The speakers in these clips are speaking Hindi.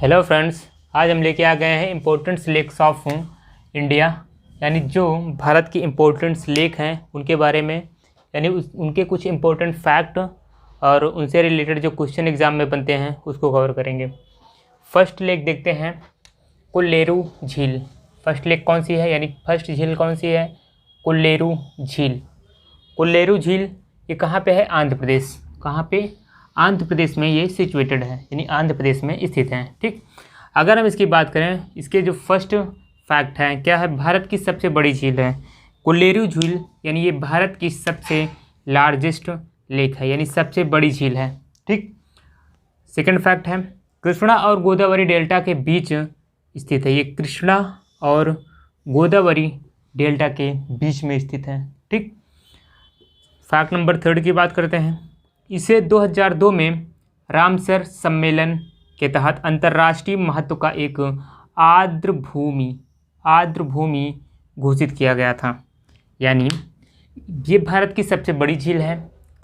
हेलो फ्रेंड्स, आज हम लेके आ गए हैं इम्पोर्टेंट लेक्स ऑफ इंडिया, यानी जो भारत की इम्पोर्टेंट लेक हैं उनके बारे में, यानी उनके कुछ इम्पोर्टेंट फैक्ट और उनसे रिलेटेड जो क्वेश्चन एग्ज़ाम में बनते हैं उसको कवर करेंगे। फर्स्ट लेक देखते हैं, कोल्लेरू झील। फर्स्ट लेक कौन सी है, यानी फर्स्ट झील कौन सी है? कोल्लेरू झील। कोल्लेरू झील ये कहाँ पे है? आंध्र प्रदेश। कहाँ पे? आंध्र प्रदेश में ये सिचुएटेड है, यानी आंध्र प्रदेश में स्थित है। ठीक, अगर हम इसकी बात करें, इसके जो फर्स्ट फैक्ट है क्या है? भारत की सबसे बड़ी झील है कोल्लेरू झील, यानी ये भारत की सबसे लार्जेस्ट लेक है, यानी सबसे बड़ी झील है। ठीक, सेकंड फैक्ट है कृष्णा और गोदावरी डेल्टा के बीच स्थित है। ये कृष्णा और गोदावरी डेल्टा के बीच में स्थित है। ठीक, फैक्ट नंबर थर्ड की बात करते हैं। इसे 2002 में रामसर सम्मेलन के तहत अंतर्राष्ट्रीय महत्व का एक आर्द्रभूमि घोषित किया गया था, यानी ये भारत की सबसे बड़ी झील है,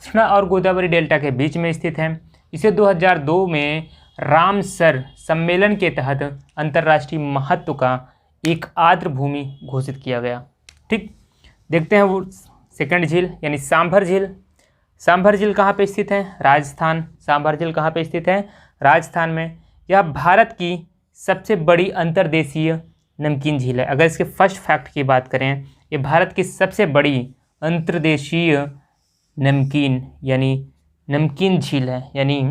कृष्णा और गोदावरी डेल्टा के बीच में स्थित है। इसे 2002 में रामसर सम्मेलन के तहत अंतर्राष्ट्रीय महत्व का एक आर्द्रभूमि घोषित किया गया। ठीक, देखते हैं वो सेकंड झील, यानी सांभर झील। सांभर झील कहाँ पे स्थित है? राजस्थान। सांभर झील कहाँ पे स्थित है? राजस्थान में। यह भारत की सबसे बड़ी अंतर्देशीय नमकीन झील है। अगर इसके फर्स्ट फैक्ट की बात करें, ये भारत की सबसे बड़ी अंतर्देशीय नमकीन झील है, यानी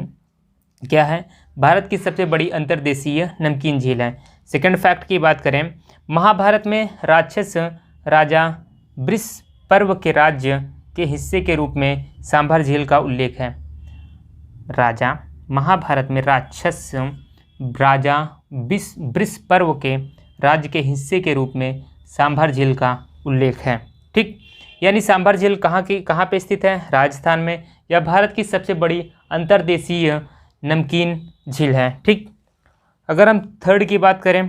क्या है? भारत की सबसे बड़ी अंतर्देशीय नमकीन झील है। सेकंड फैक्ट की बात करें, महाभारत में राक्षस राजा वृषपर्व के राज्य के हिस्से के रूप में सांभर झील का उल्लेख है। महाभारत में राक्षस राजा वृषपर्व के राज्य के हिस्से के रूप में सांभर झील का उल्लेख है। ठीक, यानी सांभर झील कहाँ पे स्थित है? राजस्थान में। यह भारत की सबसे बड़ी अंतर्देशीय नमकीन झील है। ठीक, अगर हम थर्ड की बात करें,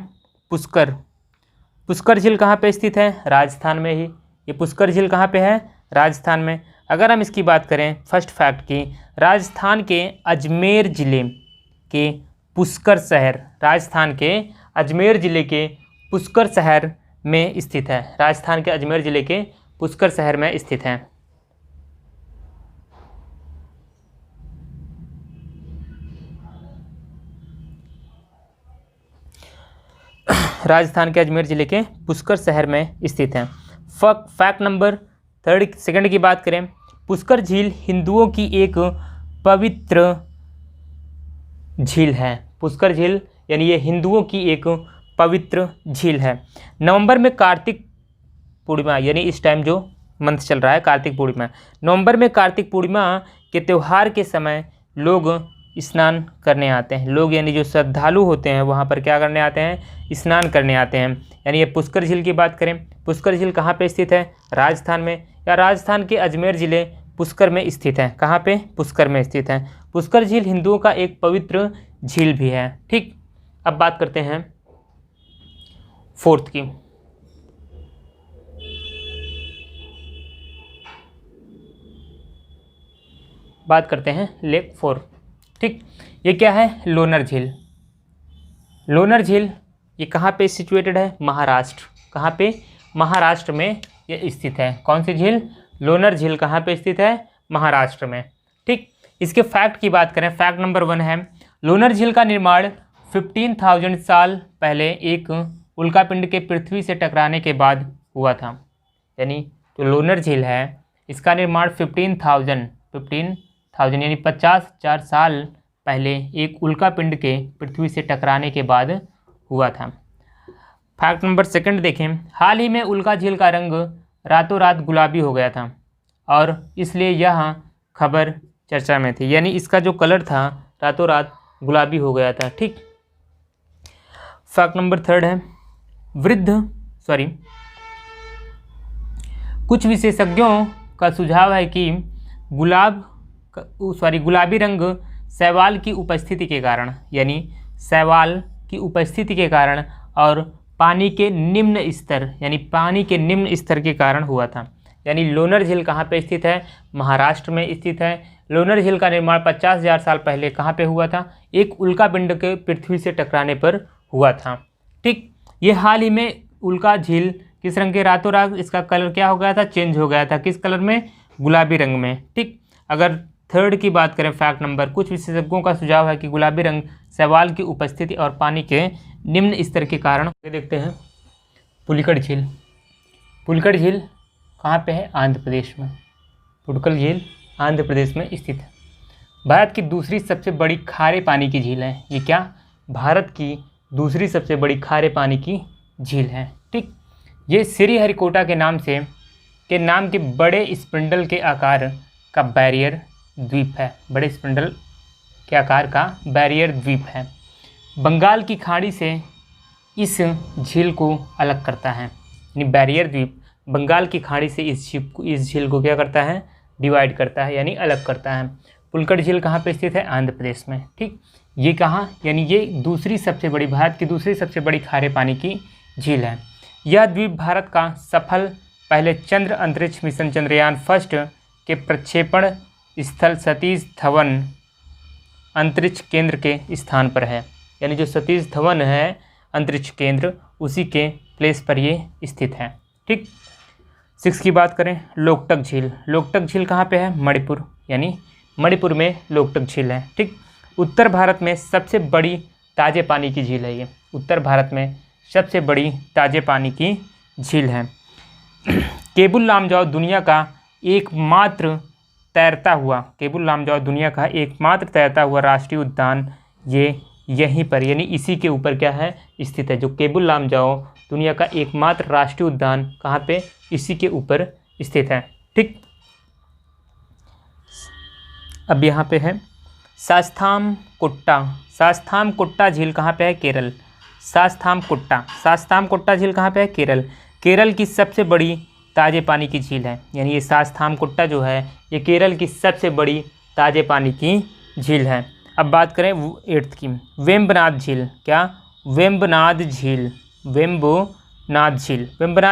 पुष्कर झील कहाँ पे स्थित है? राजस्थान में ही। ये पुष्कर झील कहाँ पे है? राजस्थान में। अगर हम इसकी बात करें फर्स्ट फैक्ट की, राजस्थान के अजमेर ज़िले के पुष्कर शहर, राजस्थान के अजमेर ज़िले के पुष्कर शहर में स्थित है। राजस्थान के अजमेर ज़िले के पुष्कर शहर में स्थित है। राजस्थान के अजमेर ज़िले के पुष्कर शहर में स्थित है। फैक्ट नंबर सेकंड की बात करें, पुष्कर झील हिंदुओं की एक पवित्र झील है। पुष्कर झील यानी ये हिंदुओं की एक पवित्र झील है। नवंबर में कार्तिक पूर्णिमा, यानी इस टाइम जो मंथ चल रहा है कार्तिक पूर्णिमा, नवंबर में कार्तिक पूर्णिमा के त्यौहार के समय लोग स्नान करने आते हैं। लोग यानी जो श्रद्धालु होते हैं वहाँ पर क्या करने आते हैं? स्नान करने आते हैं। यानी ये पुष्कर झील की बात करें, पुष्कर झील कहाँ पे स्थित है? राजस्थान में। या राजस्थान के अजमेर ज़िले पुष्कर में स्थित है। कहाँ पे? पुष्कर में स्थित है। पुष्कर झील हिंदुओं का एक पवित्र झील भी है। ठीक, अब बात करते हैं फोर्थ की। बात करते हैं लेक 4। ठीक, ये क्या है? लोनार झील। लोनार झील ये कहाँ पे सिचुएटेड है? महाराष्ट्र। कहाँ पे? महाराष्ट्र में ये स्थित है। कौन सी झील? लोनार झील कहाँ पे स्थित है? महाराष्ट्र में। ठीक, इसके फैक्ट की बात करें, फैक्ट नंबर 1 है लोनार झील का निर्माण 15,000 साल पहले एक उल्कापिंड के पृथ्वी से टकराने के बाद हुआ था। यानी जो लोनार झील है इसका निर्माण 15,000 यानी 50,000 साल पहले एक उल्कापिंड के पृथ्वी से टकराने के बाद हुआ था। फैक्ट नंबर सेकंड देखें, हाल ही में उल्का झील का रंग रातों रात गुलाबी हो गया था और इसलिए यह खबर चर्चा में थी। यानी इसका जो कलर था रातों रात गुलाबी हो गया था। ठीक, फैक्ट नंबर थर्ड है कुछ विशेषज्ञों का सुझाव है कि गुलाबी रंग शैवाल की उपस्थिति के कारण, यानी शैवाल की उपस्थिति के कारण और पानी के निम्न स्तर के कारण हुआ था। यानी लोनार झील कहाँ पे स्थित है? महाराष्ट्र में स्थित है। लोनार झील का निर्माण 50,000 साल पहले कहाँ पे हुआ था? एक उल्का पिंड के पृथ्वी से टकराने पर हुआ था। ठीक, ये हाल ही में उल्का झील किस रंग के रातों रात इसका कलर क्या हो गया था? चेंज हो गया था। किस कलर में? गुलाबी रंग में। ठीक, अगर थर्ड की बात करें फैक्ट नंबर, कुछ विशेषज्ञों का सुझाव है कि गुलाबी रंग शैवाल की उपस्थिति और पानी के निम्न स्तर के कारण। देखते हैं पुलिकट झील। पुलिकट झील कहाँ पे है? आंध्र प्रदेश में। पुलिकट झील आंध्र प्रदेश में स्थित है। भारत की दूसरी सबसे बड़ी खारे पानी की झील है। ये क्या? भारत की दूसरी सबसे बड़ी खारे पानी की झील है। ठीक, ये श्रीहरिकोटा के नाम के बड़े स्पिंडल के आकार का बैरियर द्वीप है। बड़े स्पिंडल के आकार का बैरियर द्वीप है। बंगाल की खाड़ी से इस झील को अलग करता है। यानी बैरियर द्वीप बंगाल की खाड़ी से इस झील को क्या करता है? डिवाइड करता है, यानी अलग करता है। पुलिकट झील कहाँ पे स्थित है? आंध्र प्रदेश में। ठीक, ये कहाँ? यानी ये भारत की दूसरी सबसे बड़ी खारे पानी की झील है। यह द्वीप भारत का सफल पहले चंद्र अंतरिक्ष मिशन चंद्रयान फर्स्ट के प्रक्षेपण स्थल सतीश धवन अंतरिक्ष केंद्र के स्थान पर है। यानी जो सतीश धवन है अंतरिक्ष केंद्र, उसी के प्लेस पर ये स्थित है। ठीक, 6 की बात करें, लोकटक झील। लोकटक झील कहाँ पे है? मणिपुर, यानी मणिपुर में लोकटक झील है। ठीक, उत्तर भारत में सबसे बड़ी ताज़े पानी की झील है ये। उत्तर भारत में सबसे बड़ी ताज़े पानी की झील है। केबुल लामजाओ दुनिया का एकमात्र तैरता हुआ राष्ट्रीय उद्यान ये यहीं पर, यानी इसी के ऊपर क्या है? स्थित है। जो केबुल लामजाओ दुनिया का एकमात्र राष्ट्रीय उद्यान कहाँ पे? इसी के ऊपर स्थित है। ठीक, अब यहाँ पे है शास्ताम कुट्टा झील कहाँ पे है? केरल। शास्ताम कुट्टा झील कहाँ पे है? केरल। केरल की सबसे बड़ी ताज़े पानी की झील है। यानी ये शास्ताम कुट्टा जो है ये केरल की सबसे बड़ी ताज़े पानी की झील है। अब बात करें 8th की, वेम्बनाड झील। क्या? वेम्बनाड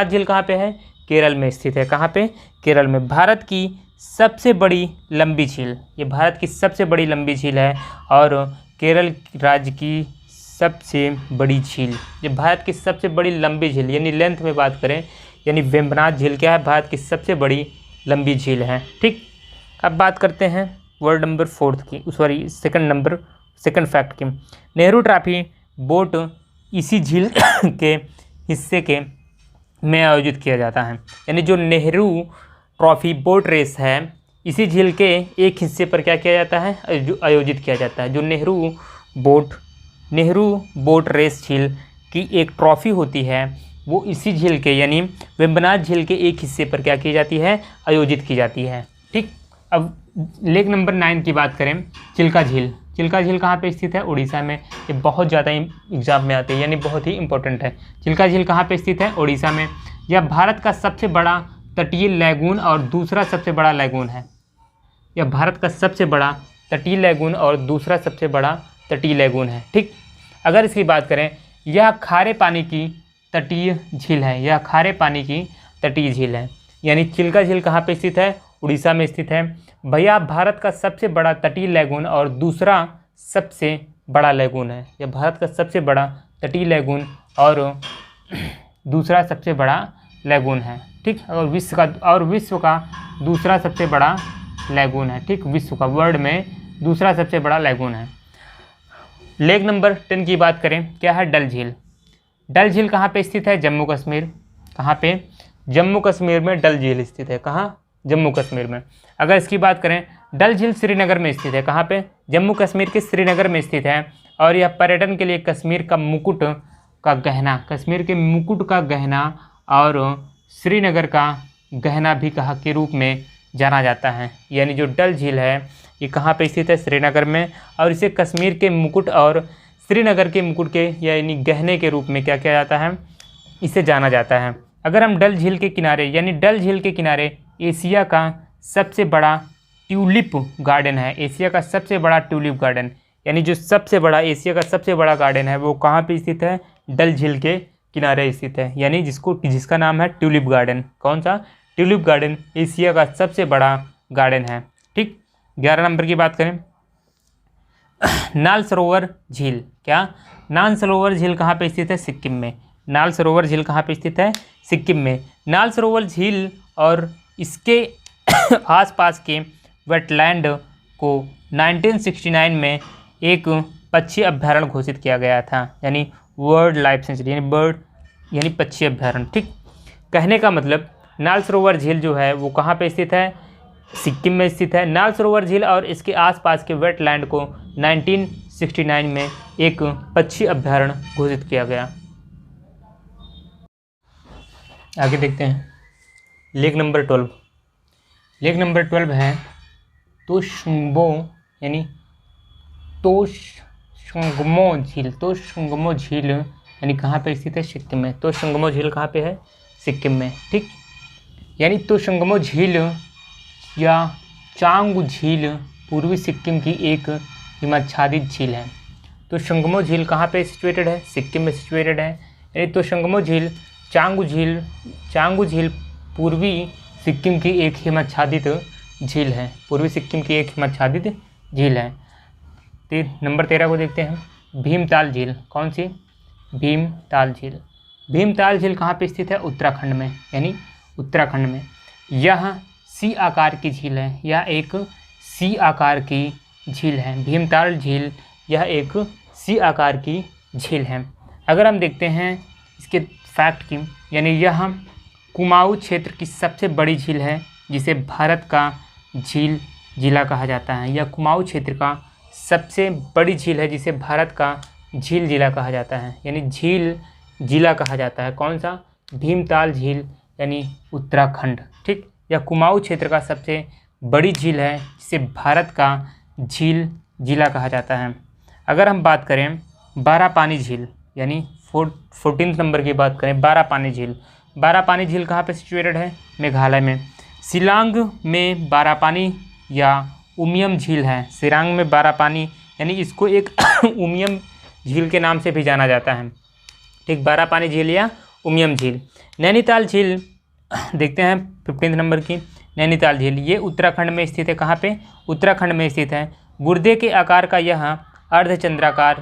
झील कहाँ पे है? केरल में स्थित है। कहाँ पे? केरल में। भारत की सबसे बड़ी लंबी झील, ये भारत की सबसे बड़ी लंबी झील है और केरल राज्य की सबसे बड़ी झील, ये भारत की सबसे बड़ी लंबी झील, यानी लेंथ में बात करें, यानी वेम्बनाड झील क्या है? भारत की सबसे बड़ी लंबी झील है। ठीक, अब बात करते हैं वर्ड नंबर 4 की, सेकंड फैक्ट की। नेहरू ट्रॉफी बोट इसी झील के हिस्से के में आयोजित किया जाता है। यानी जो नेहरू ट्रॉफी बोट रेस है इसी झील के एक हिस्से पर क्या किया जाता है? आयोजित किया जाता है। जो नेहरू बोट रेस झील की एक ट्रॉफी होती है वो इसी झील के, यानी वेम्बनाड झील के एक हिस्से पर क्या की जाती है? आयोजित की जाती है। ठीक, अब लेख नंबर 9 की बात करें, चिल्का झील। चिल्का झील कहाँ पे स्थित है? उड़ीसा में। ये बहुत ज़्यादा एग्जाम में आते हैं, यानी बहुत ही इंपॉर्टेंट है। चिल्का झील कहाँ पे स्थित है? उड़ीसा में। यह भारत का सबसे बड़ा तटीय लैगून और दूसरा सबसे बड़ा लैगून है। यह भारत का सबसे बड़ा तटीय लैगून और दूसरा सबसे बड़ा तटीय लैगून है। ठीक, अगर इसकी बात करें, यह खारे पानी की तटीय झील है। यह खारे पानी की तटीय झील है। यानी चिल्का झील कहाँ पे स्थित है? उड़ीसा में स्थित है। भैया भारत का सबसे बड़ा तटीय लैगून और दूसरा सबसे बड़ा लैगून है। यह भारत का सबसे बड़ा तटीय लैगून और दूसरा सबसे बड़ा लैगून है। ठीक, और विश्व का दूसरा सबसे बड़ा लैगून है। ठीक, विश्व का, वर्ल्ड में दूसरा सबसे बड़ा लैगून है। लेख नंबर 10 की बात करें, क्या है? डल झील। डल झील कहाँ पे स्थित है? जम्मू कश्मीर। कहाँ पे? जम्मू कश्मीर में डल झील स्थित है। कहाँ? जम्मू कश्मीर में। अगर इसकी बात करें, डल झील श्रीनगर में स्थित है। कहाँ पे? जम्मू कश्मीर के श्रीनगर में स्थित है और यह पर्यटन के लिए कश्मीर के मुकुट का गहना और श्रीनगर का गहना भी कहा के रूप में जाना जाता है। यानी जो डल झील है ये कहाँ पे स्थित है? श्रीनगर में, और इसे कश्मीर के मुकुट और श्रीनगर के मुकुट के यानी गहने के रूप में क्या किया जाता है? इसे जाना जाता है। अगर हम डल झील के किनारे, यानी डल झील के किनारे एशिया का सबसे बड़ा ट्यूलिप गार्डन है। एशिया का सबसे बड़ा ट्यूलिप गार्डन, यानी जो सबसे बड़ा एशिया का सबसे बड़ा गार्डन है वो कहाँ पे स्थित है? डल झील के किनारे स्थित है, यानी जिसका नाम है ट्यूलिप गार्डन। कौन सा? ट्यूलिप गार्डन एशिया का सबसे बड़ा गार्डन है। ठीक, 11 नंबर की बात करें, नाल सरोवर झील। क्या? नाल सरोवर झील कहाँ पे स्थित है? सिक्किम में। नाल सरोवर झील कहाँ पे स्थित है? सिक्किम में। नाल सरोवर झील और इसके आसपास के वेटलैंड को 1969 में एक पक्षी अभ्यारण्य घोषित किया गया था, यानी वर्ल्ड लाइफ सेंचुरी, यानी बर्ड यानी पक्षी अभ्यारण्य। ठीक, कहने का मतलब नाल सरोवर झील जो है वो कहाँ पे स्थित है? सिक्किम में स्थित है। नाल सरोवर झील और इसके आसपास के वेटलैंड को 1969 में एक पक्षी अभ्यारण्य घोषित किया गया। आगे देखते हैं लेक नंबर 12। लेक नंबर 12 है तोशुंगमो, यानी तोशुंगमो झील। तोशुंगमो झील यानी कहाँ पे स्थित है? सिक्किम में। तोशुंगमो झील कहाँ पे है? सिक्किम में। ठीक, यानी तोशुंगमो झील या चांगू झील पूर्वी सिक्किम की एक हिमाच्छादित झील है। तोशुंगमो झील कहाँ पे सिचुएटेड है? सिक्किम में सिचुएटेड है। यानी तोशुंगमो झील, चांगू झील पूर्वी सिक्किम की एक हिमाच्छादित झील है। पूर्वी सिक्किम की एक हिमाच्छादित झील है। नंबर 13 को देखते हैं, भीमताल झील। कौन सी? भीमताल झील। भीमताल झील कहाँ पे स्थित है? उत्तराखंड में, यानी उत्तराखंड में। यह सी आकार की झील है। यह एक सी आकार की झील है। भीमताल झील यह एक सी आकार की झील है। अगर हम देखते हैं इसके फैक्ट की, यानी यह कुमाऊं क्षेत्र की सबसे बड़ी झील है, जिसे भारत का झील जिला कहा जाता है। यह कुमाऊं क्षेत्र का सबसे बड़ी झील है, जिसे भारत का झील जिला कहा जाता है, यानी झील जिला कहा जाता है। कौन सा? भीमताल झील, यानी उत्तराखंड। ठीक, यह कुमाऊं क्षेत्र का सबसे बड़ी झील है, जिसे भारत का झील जिला कहा जाता है। अगर हम बात करें बारापानी झील, यानी 14 नंबर की बात करें, बारापानी झील। बारापानी झील कहाँ पे सिचुएटेड है? मेघालय में। शिलांग में बारापानी या उमियम झील है। शिलांग में बारापानी, यानी इसको एक उमियम झील के नाम से भी जाना जाता है। ठीक, बारापानी झील या उमियम झील। नैनीताल झील देखते हैं 15 नंबर की, नैनीताल झील। ये उत्तराखंड में स्थित है। कहाँ पे? उत्तराखंड में स्थित है। गुर्दे के आकार का यह अर्धचंद्राकार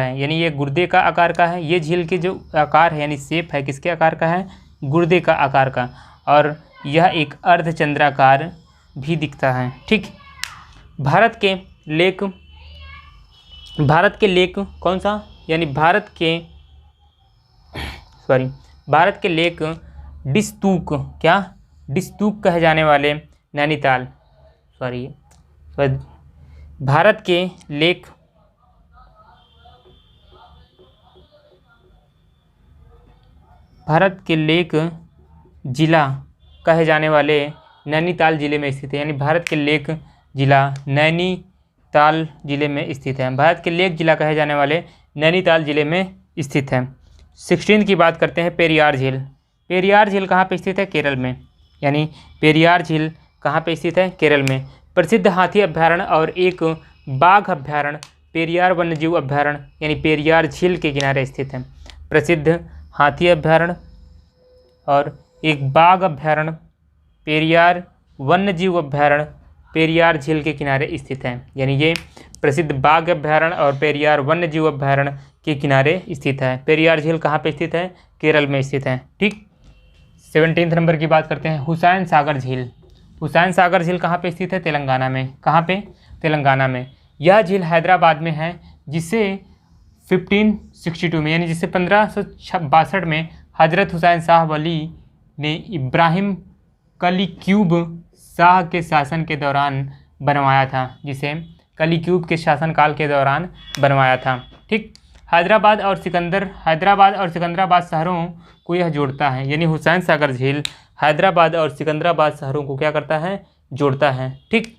है, यानी ये गुर्दे का आकार का है। ये झील के जो आकार है, यानी शेप है, किसके आकार का है? गुर्दे का आकार का, और यह एक अर्धचंद्राकार भी दिखता है। ठीक, भारत के लेक कौन सा? यानी भारत के लेक डिस्तूक, क्या? डिस्तूक कहे जाने वाले नैनीताल, भारत के लेक जिला कहे जाने वाले नैनीताल जिले में स्थित है। यानी भारत के लेक जिला नैनीताल जिले में स्थित है। भारत के लेक जिला कहे जाने वाले नैनीताल जिले में स्थित है। 16 की बात करते हैं, पेरियार झील। पेरियार झील कहाँ पे स्थित है? केरल में। यानी पेरियार झील कहाँ पे स्थित है? केरल में। प्रसिद्ध हाथी अभ्यारण्य और एक बाघ अभ्यारण्य पेरियार वन्यजीव अभ्यारण्य, यानी पेरियार झील के किनारे स्थित है। प्रसिद्ध हाथी अभ्यारण्य और एक बाघ अभ्यारण्य पेरियार वन्यजीव अभ्यारण्य पेरियार झील के किनारे स्थित है। यानी ये प्रसिद्ध बाघ अभ्यारण्य और पेरियार वन्यजीव अभ्यारण्य के किनारे स्थित है। पेरियार झील कहाँ पे स्थित है? केरल में स्थित है। ठीक, 17 नंबर की बात करते हैं, हुसैन सागर झील। हुसैन सागर झील कहाँ पे स्थित है? तेलंगाना में। कहाँ पे? तेलंगाना में। यह झील हैदराबाद में है, जिसे 1562 में, यानी जिसे 1562 में हजरत हुसैन शाह वली ने इब्राहिम कलीक्यूब शाह के शासन के दौरान बनवाया था, जिसे कलीक्यूब के शासनकाल के दौरान बनवाया था। ठीक, हैदराबाद और सिकंदराबाद शहरों को यह जोड़ता है। यानी हुसैन सागर झील हैदराबाद और सिकंदराबाद शहरों को क्या करता है? जोड़ता है। ठीक,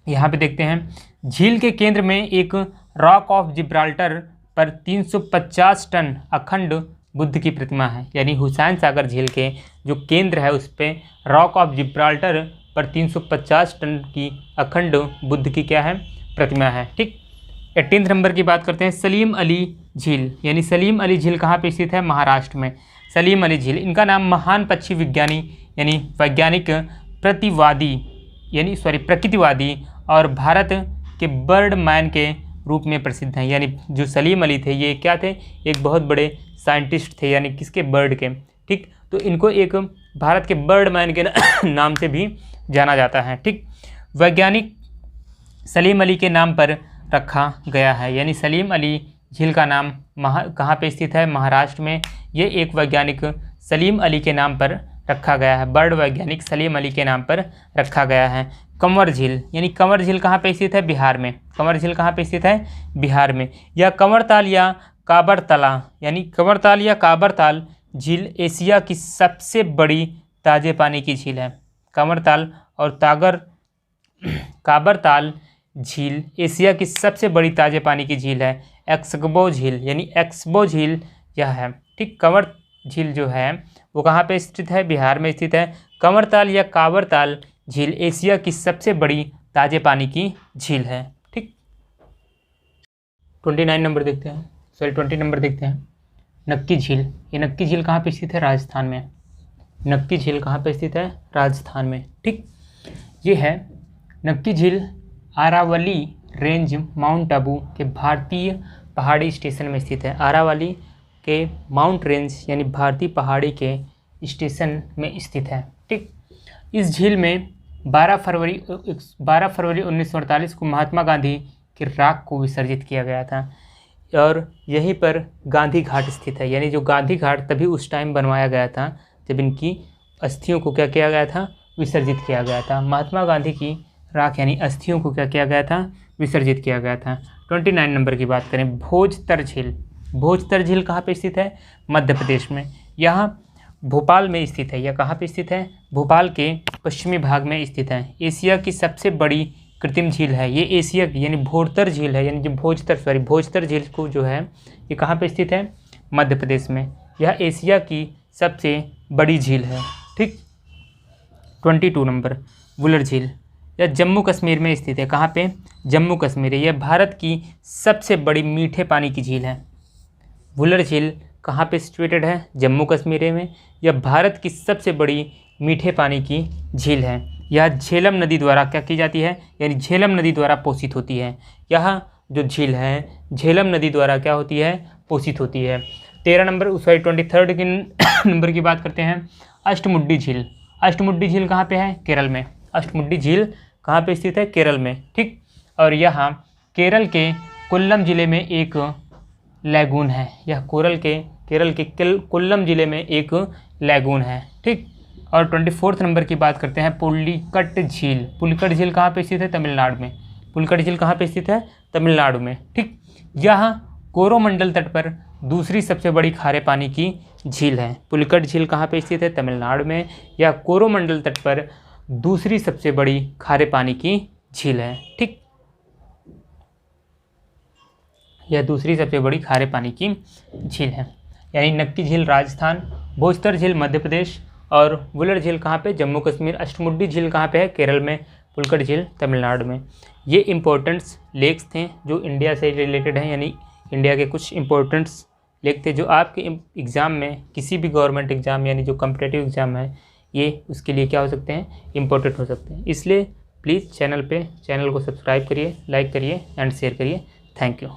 यहाँ पे देखते हैं, झील के केंद्र में एक रॉक ऑफ जिब्राल्टर पर 350 टन अखंड बुद्ध की प्रतिमा है। यानी हुसैन सागर झील के जो केंद्र है उस पर रॉक ऑफ जिब्राल्टर पर 350 टन की अखंड बुद्ध की क्या है? प्रतिमा है। ठीक, 18 नंबर की बात करते हैं, सलीम अली झील। यानी सलीम अली झील कहाँ पे स्थित है? महाराष्ट्र में। सलीम अली झील, इनका नाम महान पक्षी विज्ञानी यानी वैज्ञानिक प्रतिवादी प्रकृतिवादी और भारत के बर्ड मैन के रूप में प्रसिद्ध हैं। यानी जो सलीम अली थे ये क्या थे, एक बहुत बड़े साइंटिस्ट थे, यानी किसके, बर्ड के। ठीक, तो इनको एक भारत के बर्ड मैन के नाम से भी जाना जाता है। ठीक, वैज्ञानिक सलीम अली के नाम पर रखा गया है। यानी सलीम अली झील का नाम कहाँ पे स्थित है, महाराष्ट्र में। ये एक वैज्ञानिक सलीम अली के नाम पर रखा गया है, बर्ड वैज्ञानिक सलीम अली के नाम पर रखा गया है। कंवर झील, यानी कंवर झील कहाँ पे स्थित है, बिहार में। कंवर झील कहाँ पे स्थित है, बिहार में। या कंवरताल या काबरतला, यानी कंवरताल या काबरताल झील एशिया की सबसे बड़ी ताज़े पानी की झील है। कंवरताल और काबरताल झील एशिया की सबसे बड़ी ताज़े पानी की झील है। एक्सबो झील, यानी एक्सबो झील यह है। ठीक, कंवर झील जो है वो कहाँ पे स्थित है, बिहार में स्थित है। कंवरताल या काबरताल झील एशिया की सबसे बड़ी ताज़े पानी की झील है। ठीक, 29 नंबर देखते हैं, 20 नंबर देखते हैं। नक्की झील, ये नक्की झील कहाँ पे स्थित है, राजस्थान में। नक्की झील कहाँ पे स्थित है, राजस्थान में। ठीक, ये है नक्की झील आरावली रेंज माउंट आबू के भारतीय पहाड़ी स्टेशन में स्थित है। आरावली के माउंट रेंज यानी भारतीय पहाड़ी के स्टेशन में स्थित है। ठीक, इस झील में 12 फरवरी 1948 को महात्मा गांधी की राख को विसर्जित किया गया था और यहीं पर गांधी घाट स्थित है। यानी जो गांधी घाट तभी उस टाइम बनवाया गया था जब इनकी अस्थियों को क्या किया गया था, विसर्जित किया गया था। महात्मा गांधी की राख यानी अस्थियों को क्या किया गया था, विसर्जित किया गया था। 29 नंबर की बात करें, भोजतर झील। भोजतर झील कहाँ पे स्थित है, मध्य प्रदेश में। यहाँ भोपाल में स्थित है। यह कहाँ पे स्थित है, भोपाल के पश्चिमी भाग में स्थित है। एशिया की सबसे बड़ी कृत्रिम झील है ये, एशिया की, यानी भोजतर झील है। यानी जो भोजतर झील को जो है ये कहाँ पे स्थित है, मध्य प्रदेश में। यह एशिया की सबसे बड़ी झील है। ठीक, 22 नंबर, वुलर झील। यह जम्मू कश्मीर में स्थित है। कहाँ पे, जम्मू कश्मीर है। यह भारत की सबसे बड़ी मीठे पानी की झील है। वुलर झील कहाँ पे सिचुएटेड है, जम्मू कश्मीर में। यह भारत की सबसे बड़ी मीठे पानी की झील है। यह झेलम नदी द्वारा क्या की जाती है, यानी झेलम नदी द्वारा पोषित होती है। यह जो झील है झेलम नदी द्वारा क्या होती है, पोषित होती है। 23 नंबर की बात करते हैं, अष्टमुड्डी झील। अष्टमुड्डी झील कहाँ पे है, केरल में। अष्टमुड्डी झील कहाँ पे स्थित है, केरल में। ठीक, और यहाँ केरल के कोल्लम ज़िले में एक लैगून है। यह केरल के कोल्लम ज़िले में एक लैगून है। ठीक, और 24 नंबर की बात करते हैं, पुलिकट झील। पुलिकट झील कहाँ पे स्थित है, तमिलनाडु में। पुलिकट झील कहाँ पे स्थित है, तमिलनाडु में। ठीक, यह कोरोमंडल तट पर दूसरी सबसे बड़ी खारे पानी की झील है। पुलिकट झील कहाँ पे स्थित है, तमिलनाडु में। यह कोरोमंडल तट पर दूसरी सबसे बड़ी खारे पानी की झील है। ठीक, यह दूसरी सबसे बड़ी खारे पानी की झील है। यानी नक्की झील राजस्थान, भोजतर झील मध्य प्रदेश और वुलर झील कहाँ पे, जम्मू कश्मीर। अष्टमुड्डी झील कहाँ पे है, केरल में। पुलिकट झील तमिलनाडु में। ये इम्पोर्टेंट्स लेक्स थे जो इंडिया से रिलेटेड हैं, यानी इंडिया के कुछ इम्पोर्टेंट्स लेक थे जो आपके एग्ज़ाम में, किसी भी गवर्नमेंट एग्ज़ाम यानी जो कॉम्पिटिटिव एग्ज़ाम है, ये उसके लिए क्या हो सकते हैं, इम्पोर्टेंट हो सकते हैं। इसलिए प्लीज़ चैनल को सब्सक्राइब करिए, लाइक करिए एंड शेयर करिए। Thank you.